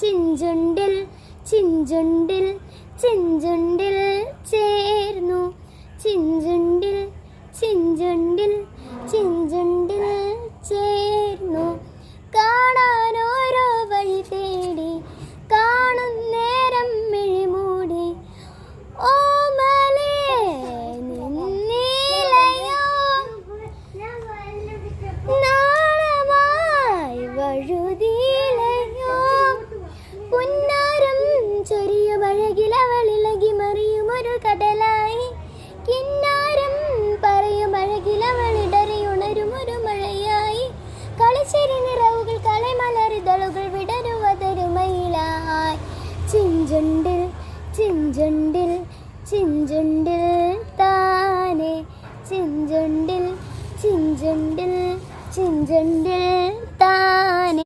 ചിഞ്ചുണ്ടിൽ ചിഞ്ചുണ്ടിൽ ചിഞ്ചുണ്ടിൽ ചേർന്നു ചിഞ്ചുണ്ടിൽ ചിഞ്ചുണ്ടിൽ ചിഞ്ചുണ്ടിൽ ചേർന്നു കാണാൻ ഓരോ വഴി തേടി കാണുന്നേരം മിഴിമൂടി ഓമലേ നിന്നിലയോ നാളമായി വഴുതിയിലയോ പുന്നാരം ചൊരിയുമഴകിലവളിളകി മറിയുമൊരു കടലായി കിന്നാരം പറയുമഴകിലവളിടറിയുണരുമൊരു മഴയായി കളിച്ചിരി നിറവുകൾ കളമലറിതളുകൾ വിടരുവതരുമയിലായി ചിഞ്ചുണ്ടിൽ ചിഞ്ചുണ്ടിൽ ചിഞ്ചുണ്ടിൽ താനെ ചിഞ്ചുണ്ടിൽ ചിഞ്ചുണ്ടിൽ ചിഞ്ചുണ്ടിൽ താനെ.